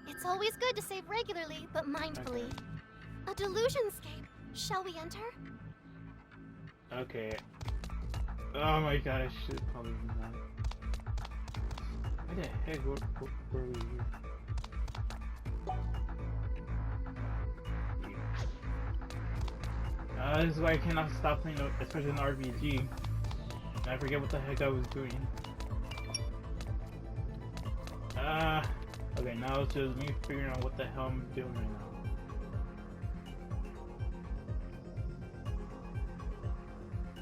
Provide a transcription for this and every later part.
It's always good to save regularly, but mindfully. Okay. A delusionscape. Shall we enter? Okay. Oh my god, I should probably do that. Why the heck were we here? This is why I cannot stop playing, especially an RPG. And I forget what the heck I was doing. Okay, now it's just me figuring out what the hell I'm doing right now.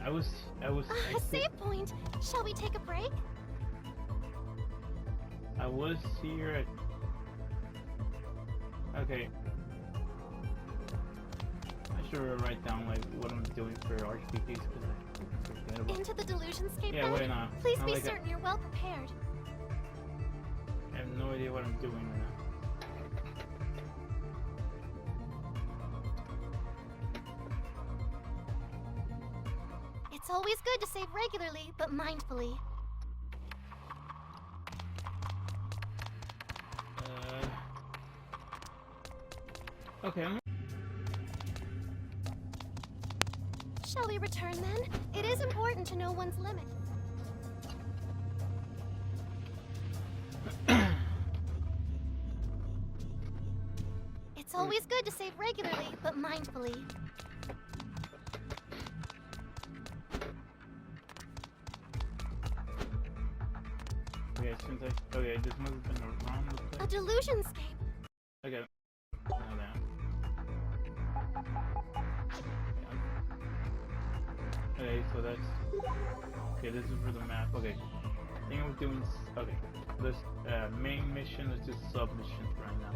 A save point. Shall we take a break? I was here okay. I should write down like what I'm doing for RPGs because I forget about. Into the delusionscape. Yeah, then? wait, no. Please Not be like certain you're well prepared. I have no idea what I'm doing right now. It's always good to save regularly, but mindfully. Okay. Shall we return then? It is important to know one's limit. It's always good to save regularly, but mindfully. Okay, since okay, this must have been around the place. A delusionscape. Okay. Now that. Okay, so that's okay. This is for the map. Okay, I think I'm doing. Okay, this main mission is just submissions right now.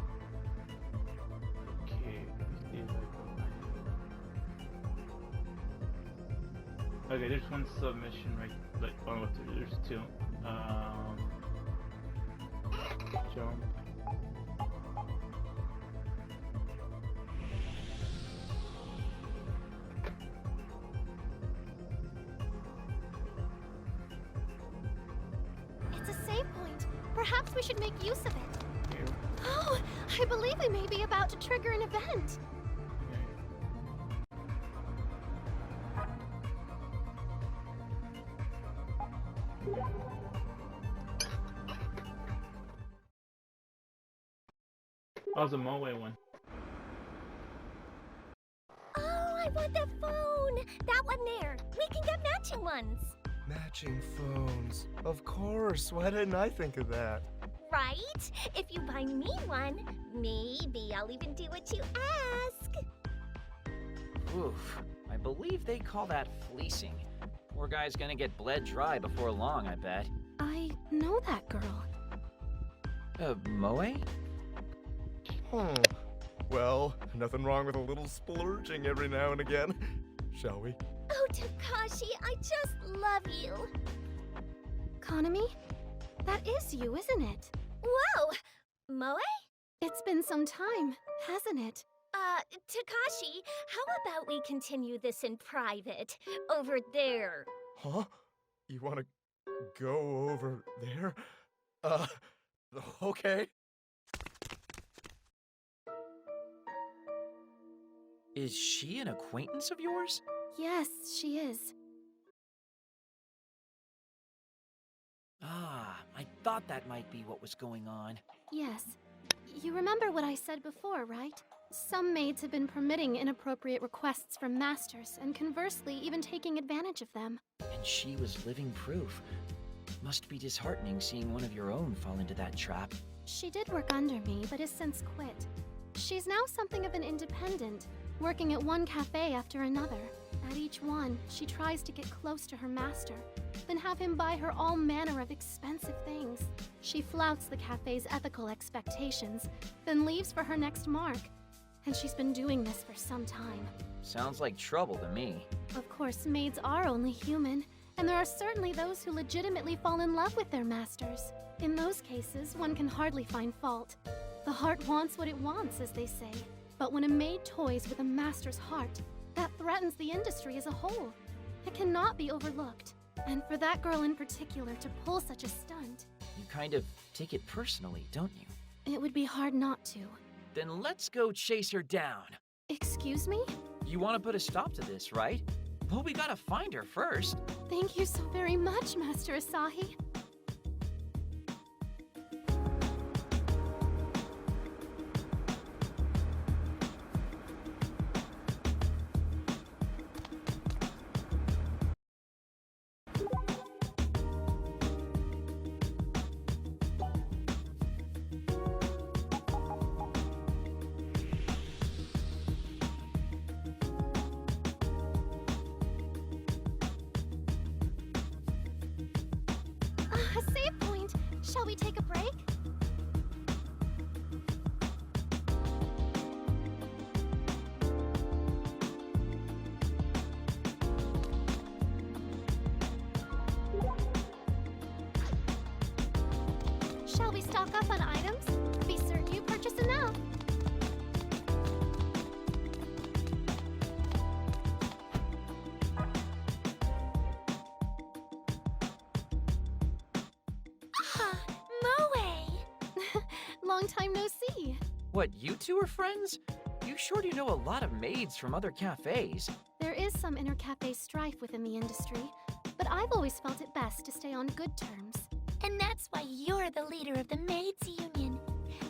Okay, let's see if I can find it. Okay, there's one submission right. Like, oh, there's two. Show 'em. It's a save point. Perhaps we should make use of it. Here. Oh, I believe we may be about to trigger an event. Oh, it's a Moe one. Oh, I want that phone! That one there. We can get matching ones. Matching phones. Of course. Why didn't I think of that? Right? If you buy me one, maybe I'll even do what you ask. Oof. I believe they call that fleecing. Poor guy's gonna get bled dry before long, I bet. I know that girl. Moe? Well, nothing wrong with a little splurging every now and again. Shall we? Oh, Takashi, I just love you. Konami? That is you, isn't it? Whoa! Moe? It's been some time, hasn't it? Takashi, how about we continue this in private? Over there. Huh? You want to go over there? Okay. Is she an acquaintance of yours? Yes, she is. Ah, I thought that might be what was going on. Yes. You remember what I said before, right? Some maids have been permitting inappropriate requests from masters, and conversely, even taking advantage of them. And she was living proof. Must be disheartening seeing one of your own fall into that trap. She did work under me, but has since quit. She's now something of an independent, working at one cafe after another. At each one, she tries to get close to her master, then have him buy her all manner of expensive things. She flouts the cafe's ethical expectations, then leaves for her next mark. And she's been doing this for some time. Sounds like trouble to me. Of course, maids are only human, and there are certainly those who legitimately fall in love with their masters. In those cases, one can hardly find fault. The heart wants what it wants, as they say. But when a maid toys with a master's heart, that threatens the industry as a whole. It cannot be overlooked. And for that girl in particular to pull such a stunt. You kind of take it personally, don't you? It would be hard not to. Then let's go chase her down. Excuse me? You want to put a stop to this, right? Well, we gotta find her first. Thank you so very much, Master Asahi. A save point. Shall we take a break? Shall we stock up on items? Be certain you purchase enough. Ah, Moe! Long time no see. What, you two are friends? You sure do know a lot of maids from other cafes. There is some inter-cafe strife within the industry, but I've always felt it best to stay on good terms. And that's why you're the leader of the Maids Union.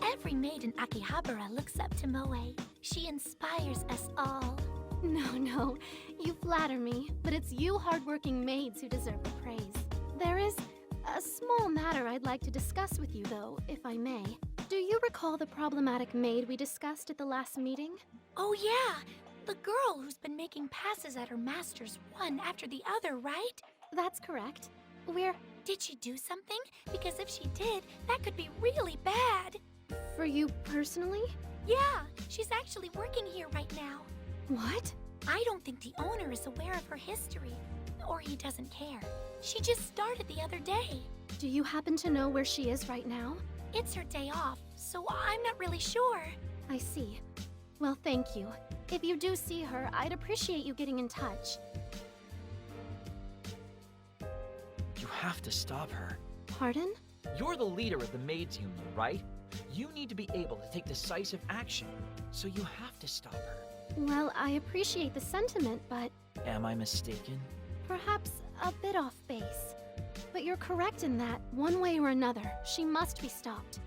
Every maid in Akihabara looks up to Moe. She inspires us all. No, you flatter me, but it's you hardworking maids who deserve the praise. There is a small matter I'd like to discuss with you, though, if I may. Do you recall the problematic maid we discussed at the last meeting? Oh yeah, the girl who's been making passes at her masters one after the other, right? That's correct. Did she do something? Because if she did, that could be really bad. For you personally? Yeah, she's actually working here right now. What? I don't think the owner is aware of her history, or he doesn't care. She just started the other day. Do you happen to know where she is right now? It's her day off, so I'm not really sure. I see. Well, thank you. If you do see her, I'd appreciate you getting in touch. You have to stop her. Pardon? You're the leader of the Maids Union, right? You need to be able to take decisive action, so you have to stop her. Well, I appreciate the sentiment, but Am I mistaken? perhaps a bit off base. But you're correct in that, one way or another, she must be stopped.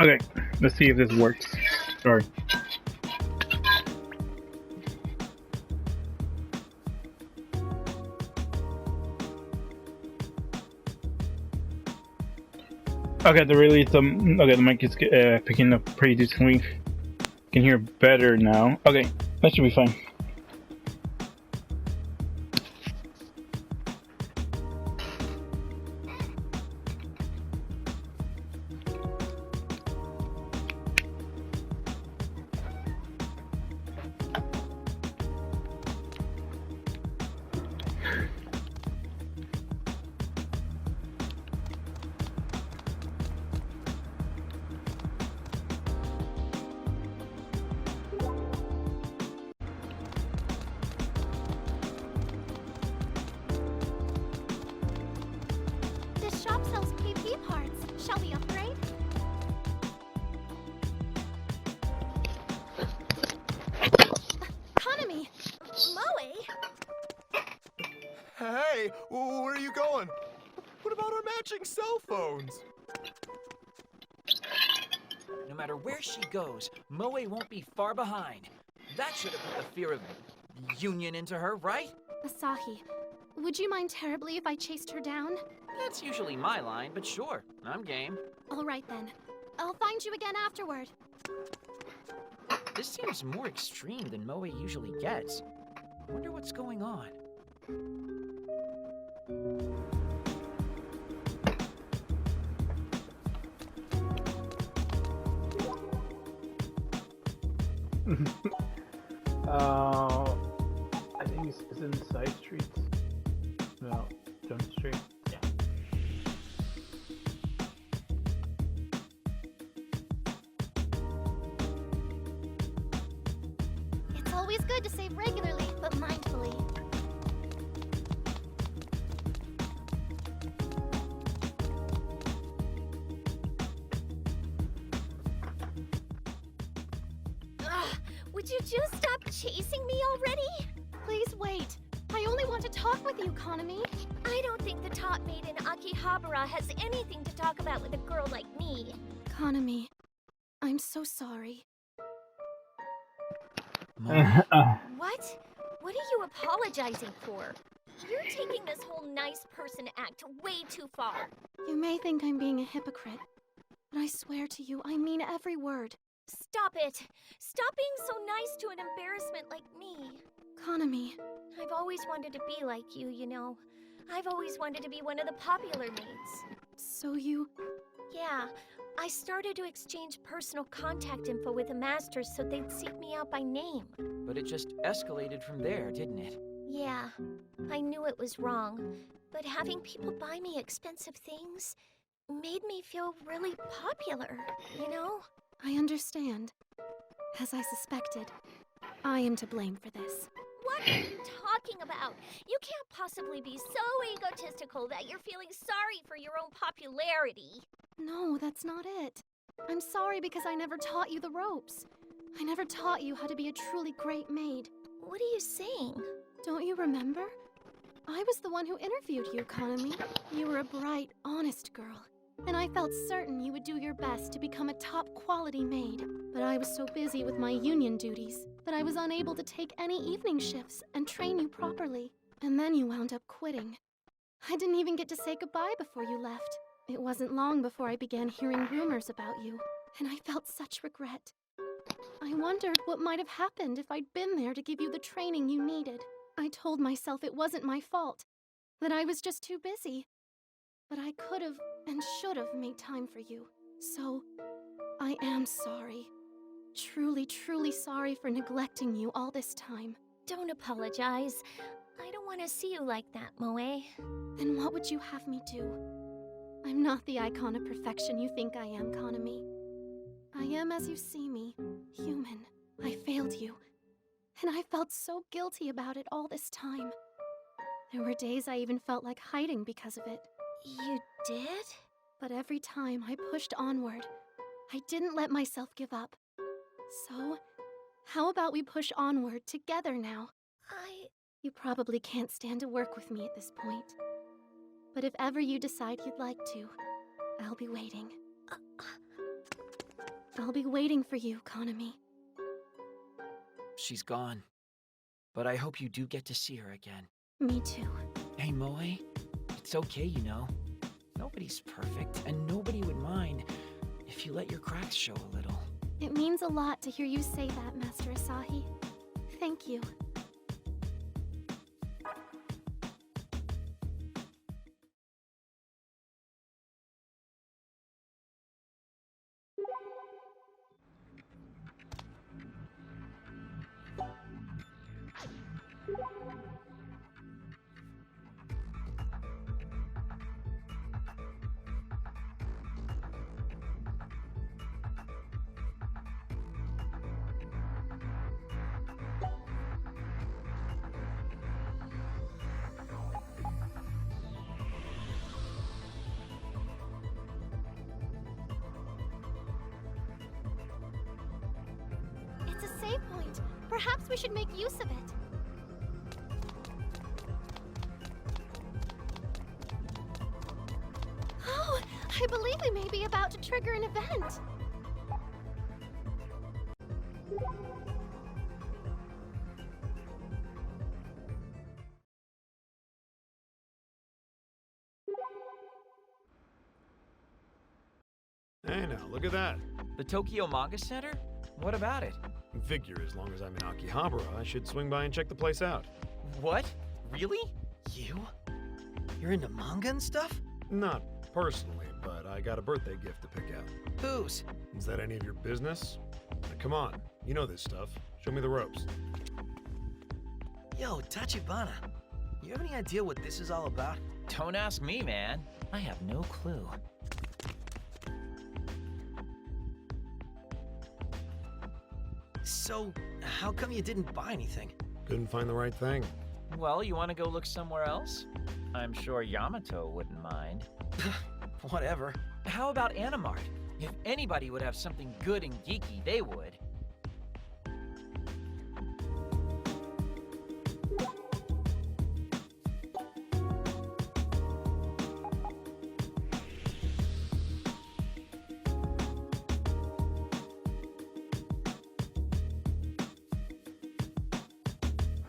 Okay, let's see if this works. Sorry. Okay, the mic is picking up pretty decently. Can hear better now. Okay, that should be fine. Shall we upgrade? Kanami! Moe? Hey, where are you going? What about our matching cell phones? No matter where she goes, Moe won't be far behind. That should have put the fear of union into her, right? Asahi, would you mind terribly if I chased her down? That's usually my line, but sure, I'm game. All right then. I'll find you again afterward. This seems more extreme than Moe usually gets. Wonder what's going on. I think it's in side streets. No, Jump Street. Yeah. It's always good to save regularly, but mindfully. Ugh, would you just stop chasing me already? Please wait. I only want to talk with you, Kanami. I don't think the top maid in Akihabara has anything to talk about with a girl like me. Kanami, I'm so sorry. Moe? What? What are you apologizing for? You're taking this whole nice person act way too far. You may think I'm being a hypocrite, but I swear to you, I mean every word. Stop it. Stop being so nice to an embarrassment like me. Kanami, I've always wanted to be like you, you know. I've always wanted to be one of the popular maids. so you... Yeah, I started to exchange personal contact info with the masters so they'd seek me out by name. But it just escalated from there, didn't it? Yeah, I knew it was wrong, but having people buy me expensive things made me feel really popular, you know? I understand. As I suspected, I am to blame for this. What are you talking about? You can't possibly be so egotistical that you're feeling sorry for your own popularity. No, that's not it. I'm sorry because I never taught you the ropes. I never taught you how to be a truly great maid. What are you saying? Don't you remember? I was the one who interviewed you, Kanami. You were a bright, honest girl. And I felt certain you would do your best to become a top-quality maid. But I was so busy with my union duties that I was unable to take any evening shifts and train you properly. And then you wound up quitting. I didn't even get to say goodbye before you left. It wasn't long before I began hearing rumors about you, and I felt such regret. I wondered what might have happened if I'd been there to give you the training you needed. I told myself it wasn't my fault, that I was just too busy. But I could have and should have made time for you. So, I am sorry. Truly, truly sorry for neglecting you all this time. Don't apologize. I don't want to see you like that, Moe. Then what would you have me do? I'm not the icon of perfection you think I am, Kanami. I am as you see me, human. I failed you, and I felt so guilty about it all this time. There were days I even felt like hiding because of it. You did? But every time I pushed onward, I didn't let myself give up. So, how about we push onward together now? You probably can't stand to work with me at this point. But if ever you decide you'd like to, I'll be waiting. I'll be waiting for you, Kanami. She's gone. But I hope you do get to see her again. Me too. Hey, Moe. It's okay, you know. Nobody's perfect, and nobody would mind if you let your cracks show a little. It means a lot to hear you say that, Master Asahi. Thank you. Perhaps we should make use of it. Oh, I believe we may be about to trigger an event. Hey now, look at that. The Tokyo Manga Center? What about it? Figure as long as I'm in Akihabara, I should swing by and check the place out. What? Really? You? You're into manga and stuff? Not personally, but I got a birthday gift to pick out. Whose? Is that any of your business? Now, come on, you know this stuff. Show me the ropes. Yo, Tachibana, you have any idea what this is all about? Don't ask me, man. I have no clue. So, how come you didn't buy anything? Couldn't find the right thing. Well, you want to go look somewhere else? I'm sure Yamato wouldn't mind. Whatever. How about Animart? If anybody would have something good and geeky, they would.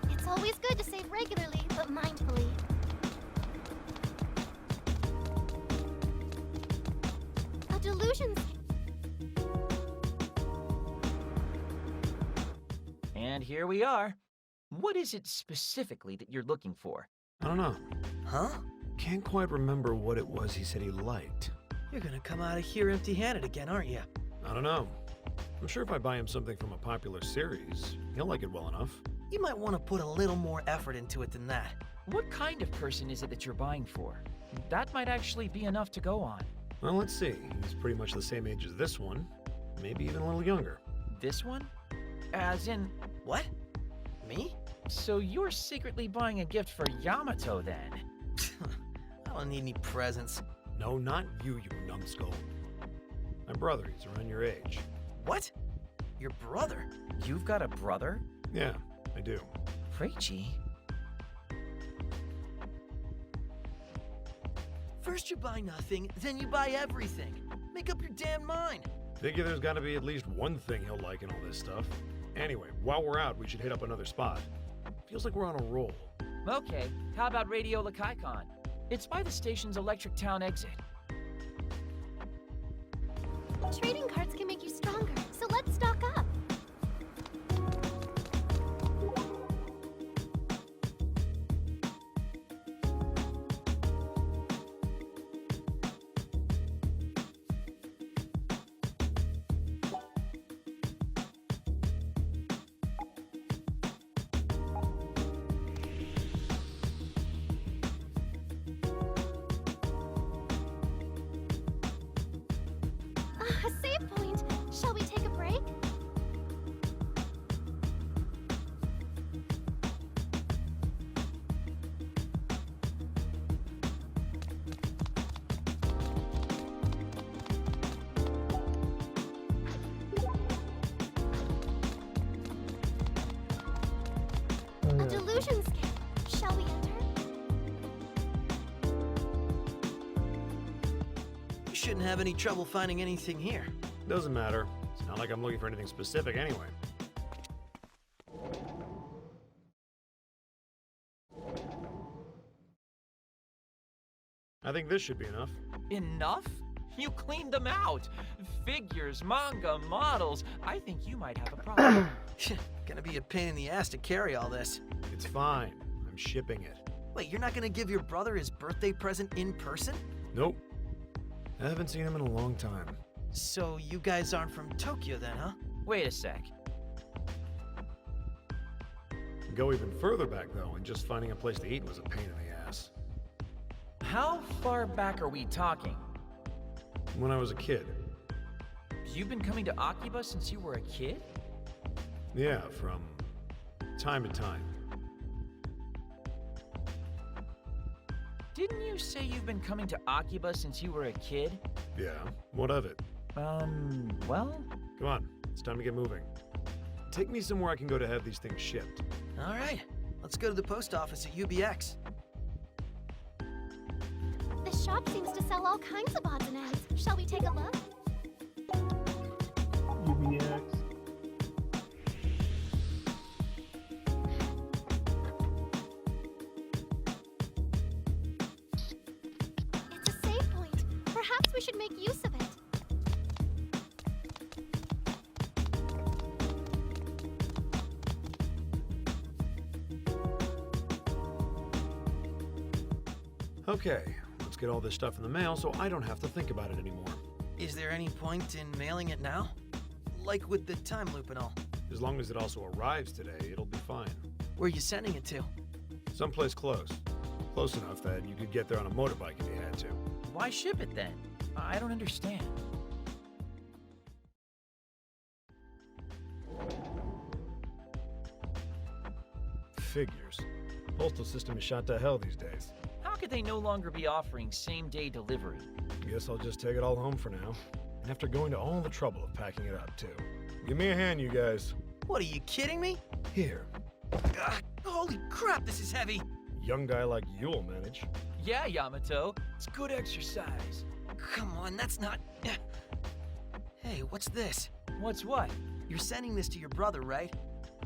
It's always good to save regularly, but mindfully. A delusion. And here we are. What is it specifically that you're looking for? I don't know. Huh? Can't quite remember what it was he said he liked. You're gonna come out of here empty-handed again, aren't you? I don't know. I'm sure if I buy him something from a popular series, he'll like it well enough. You might want to put a little more effort into it than that. What kind of person is it that you're buying for? That might actually be enough to go on. Well, let's see. He's pretty much the same age as this one. Maybe even a little younger. This one? As in, What? Me? so you're secretly buying a gift for Yamato then? I don't need any presents. No, not you, you numbskull. My brother, he's around your age. What? Your brother? You've got a brother? Yeah, I do. Reichi? First you buy nothing, then you buy everything. Make up your damn mind. Figure there's gotta be at least one thing he'll like in all this stuff. Anyway, while we're out, we should hit up another spot. Feels like we're on a roll. Okay, how about Radio Lakaikon? It's by the station's Electric Town exit. Trading cards can make you stronger, so let's stock up. A save point. Shall we take a break? A delusion scan. Shall we enter? You shouldn't have any trouble finding anything here. Doesn't matter. It's not like I'm looking for anything specific anyway. I think this should be enough. Enough? You cleaned them out. Figures, manga, models. I think you might have a problem. Gonna be a pain in the ass to carry all this. It's fine. I'm shipping it. Wait, you're not gonna give your brother his birthday present in person? Nope. I haven't seen him in a long time. So you guys aren't from Tokyo then, huh? Wait a sec. Go even further back though, and just finding a place to eat was a pain in the ass. How far back are we talking? When I was a kid. You've been coming to Akiba since you were a kid? Yeah, from time to time. Didn't you say you've been coming to Akiba since you were a kid? Yeah, what of it? Well... Come on, it's time to get moving. Take me somewhere I can go to have these things shipped. All right, let's go to the post office at UBX. The shop seems to sell all kinds of odds and ends. Shall we take a look? UBX. It's a save point. Perhaps we should make use of it. Okay, let's get all this stuff in the mail so I don't have to think about it anymore. Is there any point in mailing it now? Like with the time loop and all. As long as it also arrives today, it'll be fine. Where are you sending it to? Someplace close. Close enough that you could get there on a motorbike if you had to. Why ship it then? I don't understand. Figures. Postal system is shot to hell these days. How could they no longer be offering same-day delivery? Guess I'll just take it all home for now. And after going to all the trouble of packing it up, too. Give me a hand, you guys. What, are you kidding me? Here. Holy crap, this is heavy! Young guy like you'll manage. Yeah, Yamato. It's good exercise. Come on, that's not... Hey, what's this? What's what? You're sending this to your brother, right?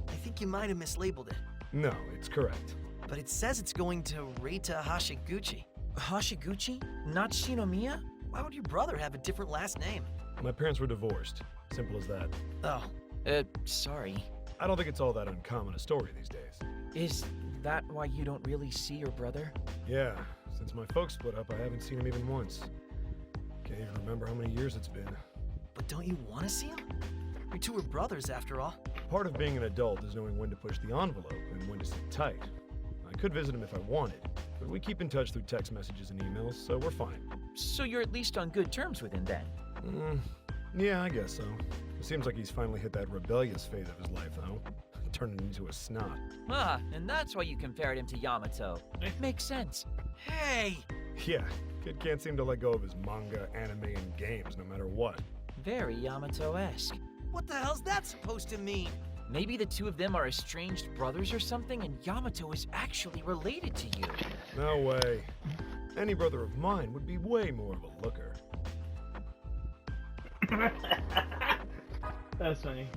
I think you might have mislabeled it. No, it's correct. But it says it's going to Reita Hashiguchi. Hashiguchi? Not Shinomiya? Why would your brother have a different last name? My parents were divorced. Simple as that. Oh, Sorry. I don't think it's all that uncommon a story these days. Is that why you don't really see your brother? Yeah, since my folks split up, I haven't seen him even once. Can't even remember how many years it's been. but don't you want to see him? You two are brothers, after all. Part of being an adult is knowing when to push the envelope and when to sit tight. I could visit him if I wanted, but we keep in touch through text messages and emails, so we're fine. So you're at least on good terms with him then? Yeah, I guess so. It seems like he's finally hit that rebellious phase of his life, though. Turning into a snot. Ah, and that's why you compared him to Yamato. It makes sense. Hey! Yeah, kid can't seem to let go of his manga, anime, and games no matter what. Very Yamato-esque. What the hell's that supposed to mean? Maybe the two of them are estranged brothers or something, and Yamato is actually related to you. No way. Any brother of mine would be way more of a looker. That's funny.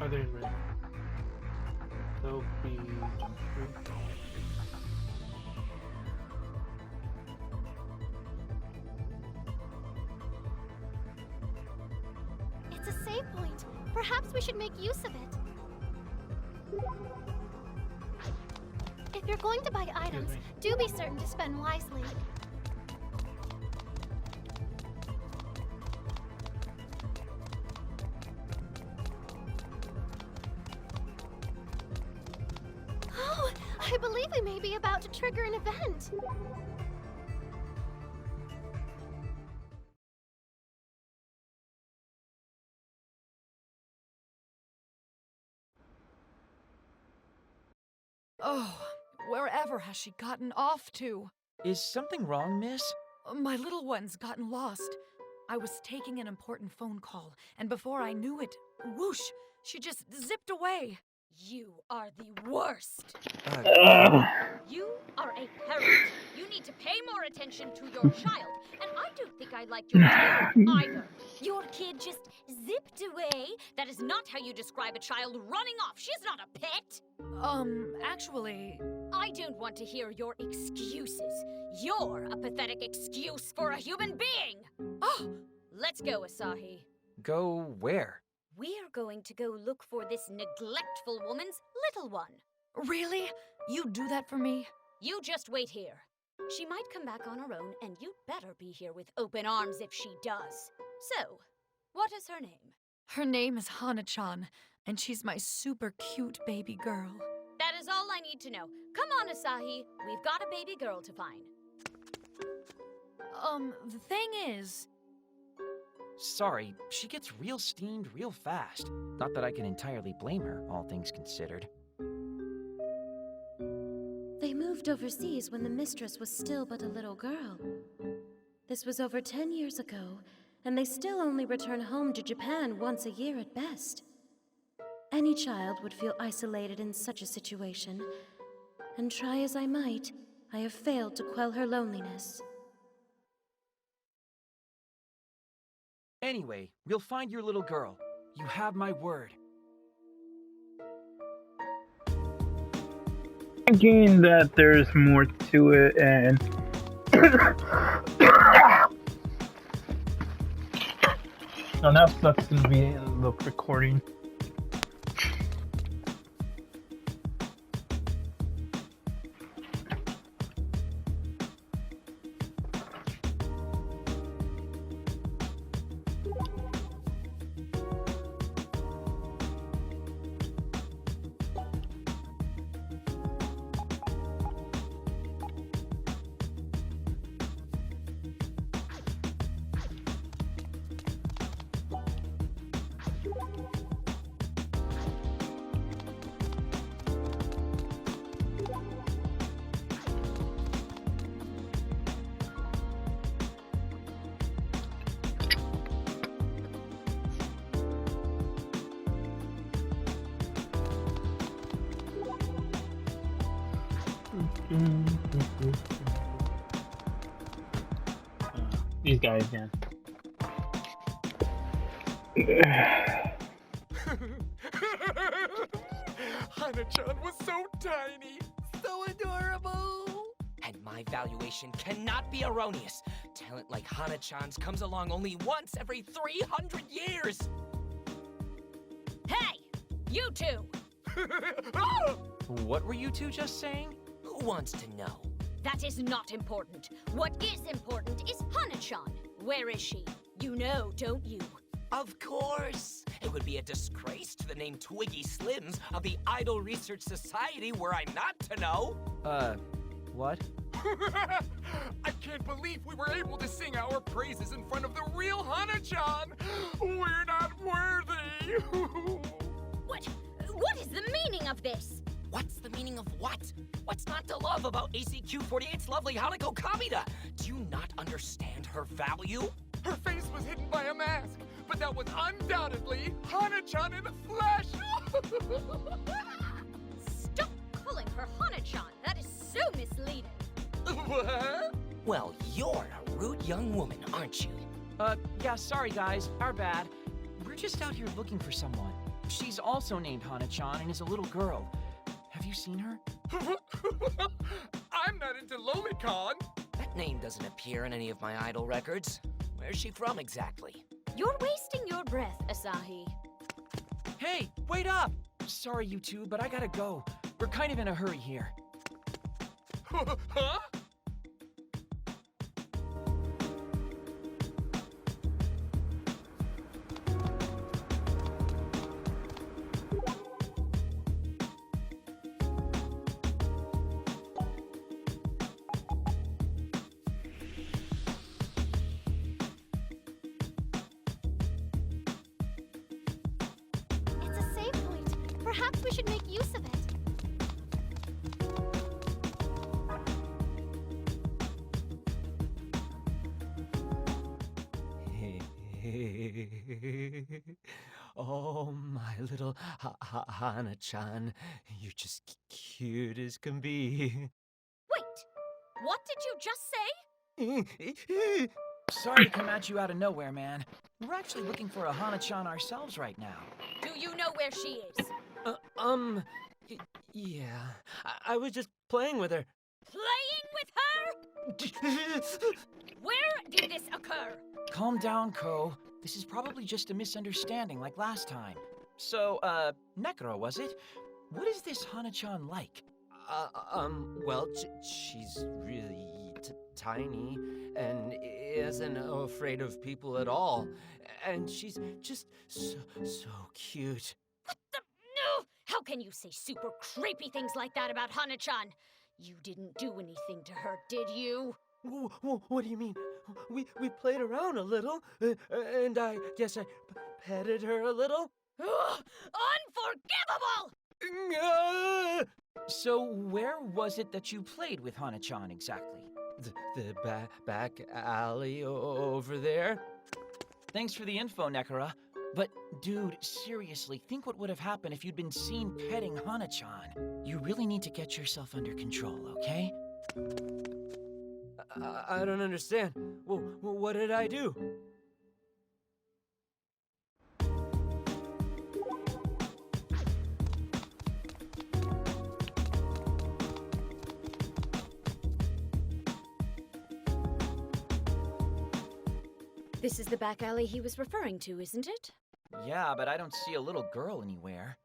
Are they red? They'll be jump free. It's a save point. Perhaps we should make use of it. If you're going to buy items, do be certain to spend wisely. Oh, I believe we may be about to trigger an event. Oh, wherever has she gotten off to? Is something wrong, miss? My little one's gotten lost. I was taking an important phone call, and before I knew it, whoosh, she just zipped away. You are the worst. You are a parent. You need to pay more attention to your child, and I don't think I like your child either. Your kid just zipped away? That is not how you describe a child running off. She's not a pet. Actually... I don't want to hear your excuses. You're a pathetic excuse for a human being. Oh! Let's go, Asahi. Go where? We're going to go look for this neglectful woman's little one. Really? You'd do that for me? You just wait here. She might come back on her own, and you'd better be here with open arms if she does. So, what is her name? Her name is Hana-chan. And she's my super cute baby girl. That is all I need to know. Come on, Asahi. We've got a baby girl to find. The thing is, Sorry, she gets real steamed real fast. Not that I can entirely blame her, all things considered. They moved overseas when the mistress was still but a little girl. This was over 10 years ago, and they still only return home to Japan once a year at best. Any child would feel isolated in such a situation, and try as I might, I have failed to quell her loneliness. Anyway, we'll find your little girl. You have my word. Thinking that there's more to it, and oh, now sucks gonna be in the recording. These guys, yeah. Hana-chan was so tiny. So adorable! And my valuation cannot be erroneous. Talent like Hana-chan's comes along only once every 300 years! Hey! You two! What were you two just saying? Who wants to know? That is not important. What is important is Hana-chan. Where is she? You know, don't you? Of course! It would be a disgrace to the name Twiggy Slims of the Idol Research Society were I not to know! What? I can't believe we were able to sing our praises in front of the real Hana-chan. We're not worthy. What is the meaning of this? What's the meaning of what? What's not to love about ACQ48's lovely Hanako Kamida? Do you not understand her value? Her face was hidden by a mask, but that was undoubtedly Hana-chan in the flesh. Stop calling her Hana-chan. That is so misleading. What? Well, you're a rude young woman, aren't you? Yeah, sorry guys, our bad. We're just out here looking for someone. She's also named Hana-chan and is a little girl. Have you seen her? I'm not into lolicon. That name doesn't appear in any of my idol records. Where's she from exactly? You're wasting your breath, Asahi. Hey, wait up! Sorry you two, but I gotta go. We're kind of in a hurry here. Huh? It's a save point. Perhaps we should make use of it. Oh, my little Hana-chan. You're just cute as can be. Wait, what did you just say? Sorry to come at you out of nowhere, man. We're actually looking for a Hana-chan ourselves right now. Do you know where she is? Yeah. I was just playing with her. Playing with her? Where did this occur? Calm down, Ko. This is probably just a misunderstanding like last time. So, Nekro, was it? What is this Hana-chan like? Well, she's really tiny and isn't afraid of people at all. And she's just so cute. What the? No! How can you say super creepy things like that about Hana-chan? You didn't do anything to her, did you? What do you mean? We played around a little, and I guess I petted her a little. Ugh, unforgivable! So where was it that you played with Hana-chan exactly? The back alley over there. Thanks for the info, Nekara. But, dude, seriously, think what would have happened if you'd been seen petting Hana-chan. You really need to get yourself under control, okay? I don't understand. Well, what did I do? This is the back alley he was referring to, isn't it? Yeah, but I don't see a little girl anywhere.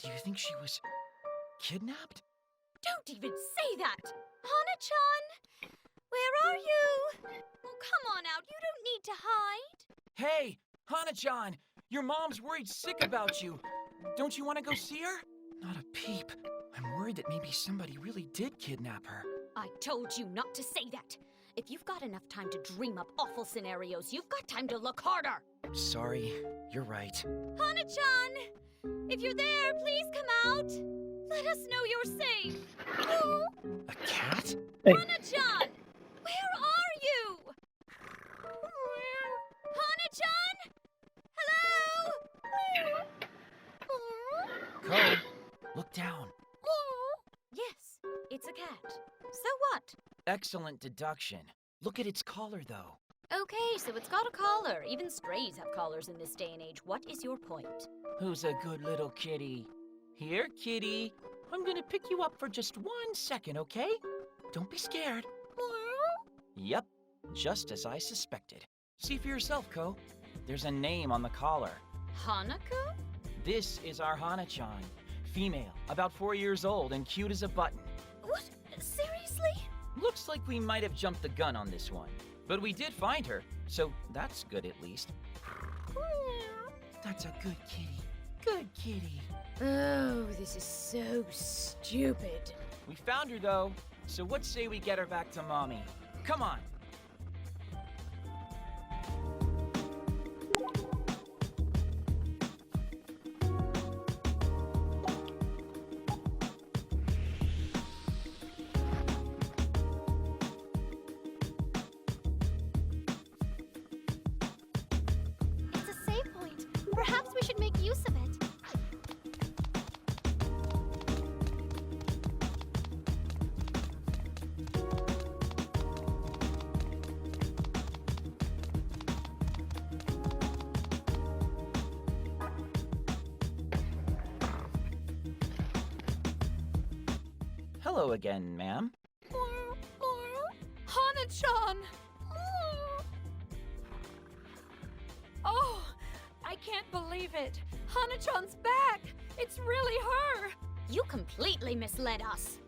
Do you think she was kidnapped? Don't even say that! Hana-chan! Where are you? Oh, come on out. You don't need to hide. Hey, Hana-chan! Your mom's worried sick about you. Don't you want to go see her? Not a peep. I'm worried that maybe somebody really did kidnap her. I told you not to say that. If you've got enough time to dream up awful scenarios, you've got time to look harder. Sorry, you're right. Hana-chan! If you're there, please come out. Let us know you're safe. Oh. A cat? Hana-chan! Where are you? Hana-chan? Hello? Ko, look down. Yes, it's a cat. So what? Excellent deduction. Look at its collar, though. Okay, so it's got a collar. Even strays have collars in this day and age. What is your point? Who's a good little kitty? Here, kitty. I'm gonna pick you up for just 1 second, okay? Don't be scared. Yep, just as I suspected. See for yourself, Ko. There's a name on the collar. Hanako? This is our Hana-chan. Female, about 4 years old and cute as a button. What? Seriously? Looks like we might have jumped the gun on this one. But we did find her, so that's good at least. That's a good kitty. Good kitty. Oh, this is so stupid. We found her, though, so what say we get her back to Mommy? Come on. It's a save point. Perhaps we should make use of it. Hello again, ma'am. Hana-chan! Oh, I can't believe it. Hana-chan's back. It's really her. You completely misled us.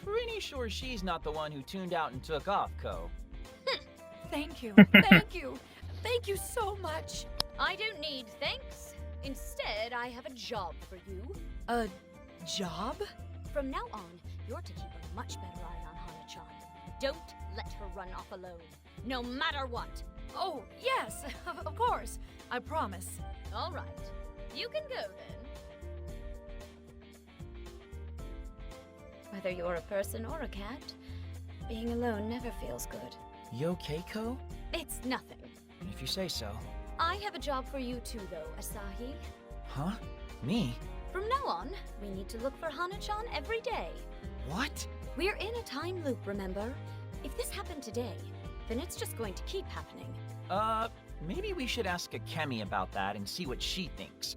Pretty sure she's not the one who tuned out and took off, Ko. Thank you. Thank you. Thank you so much. I don't need thanks. Instead, I have a job for you. A job? From now on, you're to keep a much better eye on Hana-chan. Don't let her run off alone, no matter what. Oh, yes, of course. I promise. All right, you can go then. Whether you're a person or a cat, being alone never feels good. You okay, Ko? It's nothing. If you say so. I have a job for you too, though, Asahi. Huh? Me? From now on, we need to look for Hana-chan every day. What? We're in a time loop, remember? If this happened today, then it's just going to keep happening. Maybe we should ask Akemi about that and see what she thinks.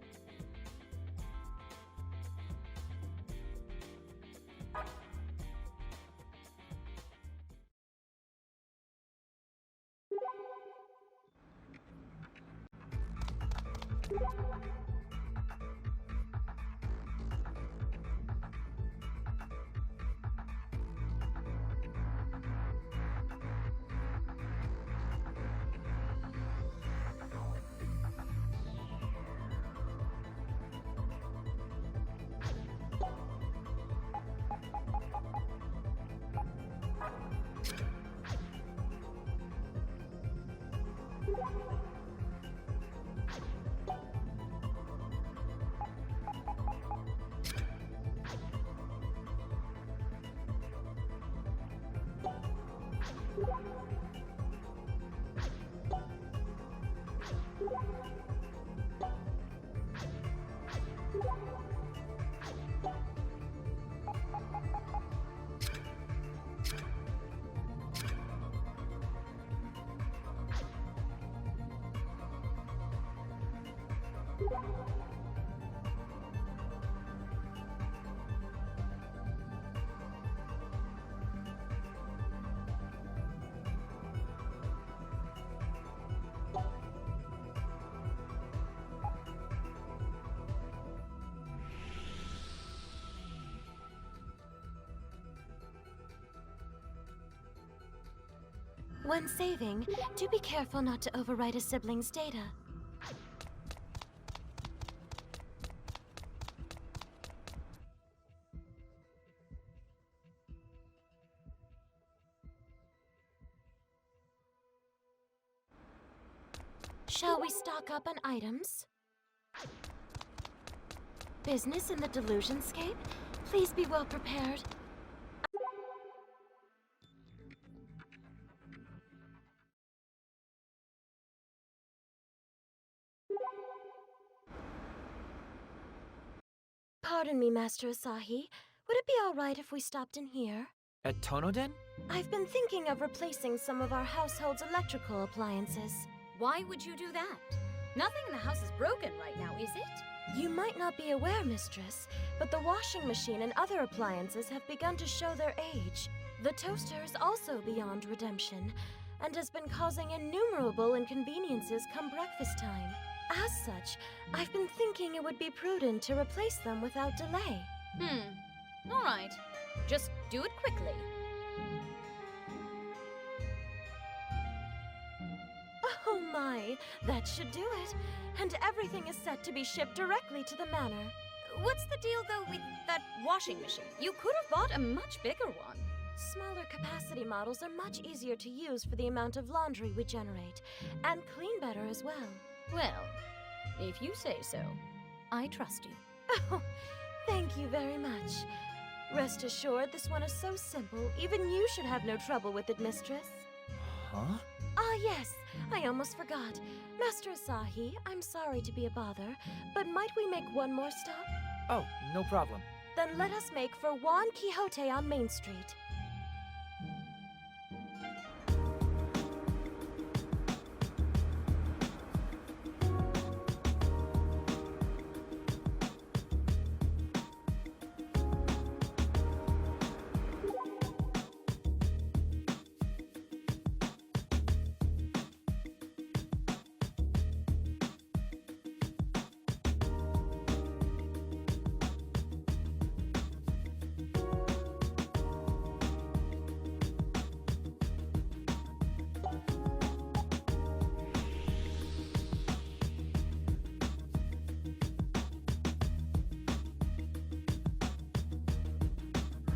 When saving, do be careful not to overwrite a sibling's data. Shall we stock up on items? Business in the Delusionscape? Please be well prepared. Pardon me, Master Asahi. Would it be all right if we stopped in here? At Tonoden? I've been thinking of replacing some of our household's electrical appliances. Why would you do that? Nothing in the house is broken right now, is it? You might not be aware, Mistress, but the washing machine and other appliances have begun to show their age. The toaster is also beyond redemption, and has been causing innumerable inconveniences come breakfast time. As such, I've been thinking it would be prudent to replace them without delay. All right. Just do it quickly. Oh my, that should do it. And everything is set to be shipped directly to the manor. What's the deal, though, with that washing machine? You could have bought a much bigger one. Smaller capacity models are much easier to use for the amount of laundry we generate, and clean better as well. Well, if you say so, I trust you. Oh, thank you very much. Rest assured, this one is so simple, even you should have no trouble with it, Mistress. Huh? Ah, yes, I almost forgot. Master Asahi, I'm sorry to be a bother, but might we make one more stop? Oh, no problem. Then let us make for Juan Quixote on Main Street.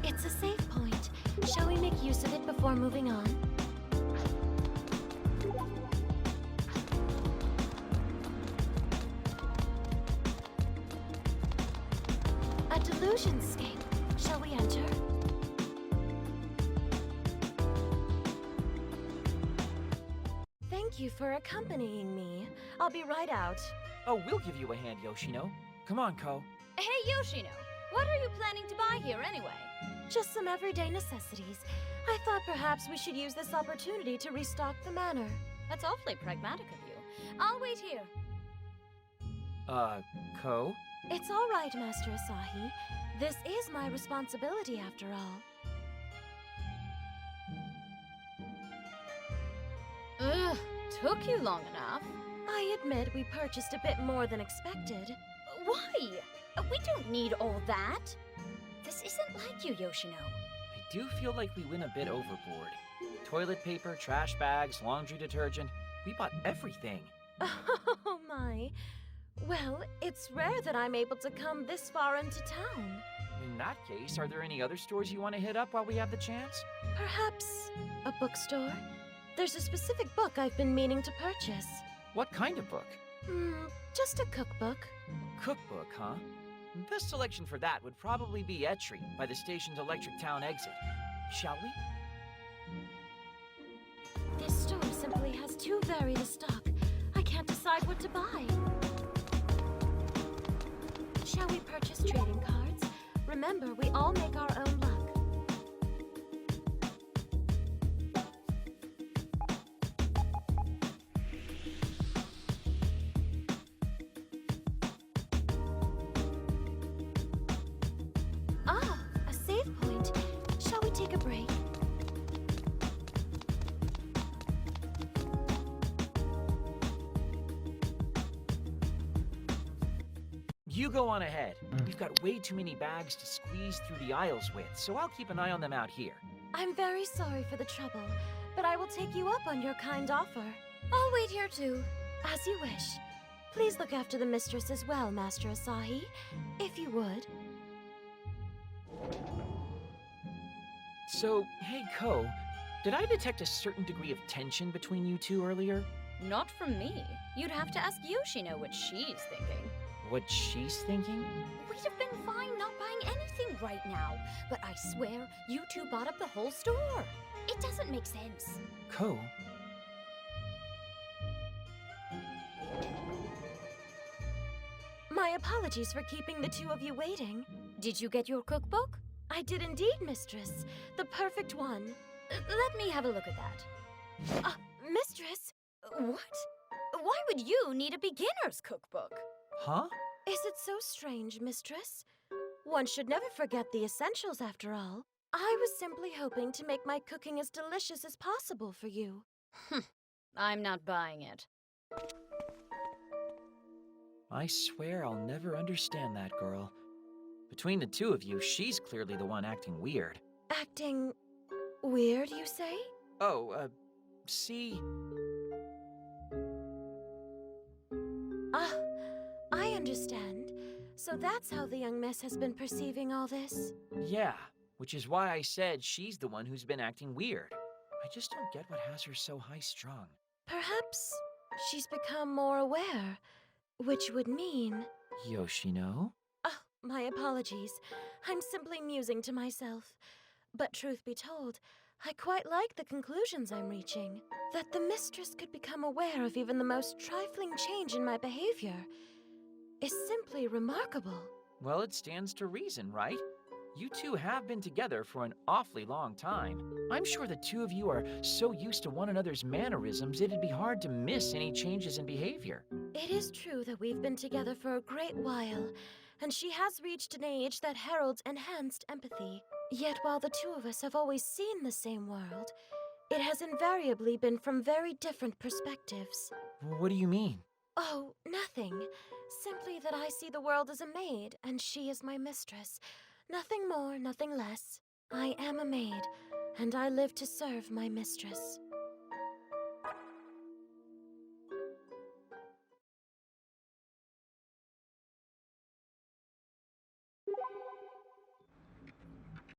It's a safe point. Shall we make use of it before moving on? A Delusionscape. Shall we enter? Thank you for accompanying me. I'll be right out. Oh, we'll give you a hand, Yoshino. Come on, Ko. Hey, Yoshino, what are you planning to buy here anyway? Just some everyday necessities. I thought perhaps we should use this opportunity to restock the manor. That's awfully pragmatic of you. I'll wait here. Ko? It's all right, Master Asahi. This is my responsibility after all. Ugh, took you long enough. I admit we purchased a bit more than expected. Why? We don't need all that. This isn't like you, Yoshino. I do feel like we went a bit overboard. Toilet paper, trash bags, laundry detergent. We bought everything. Oh my. Well, it's rare that I'm able to come this far into town. In that case, are there any other stores you want to hit up while we have the chance? Perhaps a bookstore? There's a specific book I've been meaning to purchase. What kind of book? Just a cookbook. Cookbook, huh? Best selection for that would probably be Etri by the station's Electric Town exit. Shall we? store simply has too varied a stock. I can't decide what to buy. Shall we purchase trading cards? Remember, we all make our own luck. Ah, a save point. Shall we take a break? You go on ahead. We've got way too many bags to squeeze through the aisles with, so I'll keep an eye on them out here. I'm very sorry for the trouble, but I will take you up on your kind offer. I'll wait here too. As you wish. Please look after the mistress as well, Master Asahi, if you would. So, hey, Ko, did I detect a certain degree of tension between you two earlier? Not from me. You'd have to ask Yoshino what she's thinking. What she's thinking? We'd have been fine not buying anything right now, but I swear you two bought up the whole store. It doesn't make sense. Ko? My apologies for keeping the two of you waiting. Did you get your cookbook? I did indeed, mistress. The perfect one. Let me have a look at that. Mistress? What? Why would you need a beginner's cookbook? Huh? Is it so strange, mistress? One should never forget the essentials, after all. I was simply hoping to make my cooking as delicious as possible for you. I'm not buying it. I swear I'll never understand that girl. Between the two of you, she's clearly the one acting weird. Acting weird, you say? Oh, see? I understand. So that's how the young miss has been perceiving all this? Yeah, which is why I said she's the one who's been acting weird. I just don't get what has her so high-strung. Perhaps she's become more aware, which would mean... Yoshino? My apologies. I'm simply musing to myself. But truth be told, I quite like the conclusions I'm reaching. That the mistress could become aware of even the most trifling change in my behavior is simply remarkable. Well, it stands to reason, right? You two have been together for an awfully long time. I'm sure the two of you are so used to one another's mannerisms, it'd be hard to miss any changes in behavior. It is true that we've been together for a great while, and she has reached an age that heralds enhanced empathy. Yet while the two of us have always seen the same world, it has invariably been from very different perspectives. What do you mean? Oh, nothing. Simply that I see the world as a maid, and she is my mistress. Nothing more, nothing less. I am a maid, and I live to serve my mistress.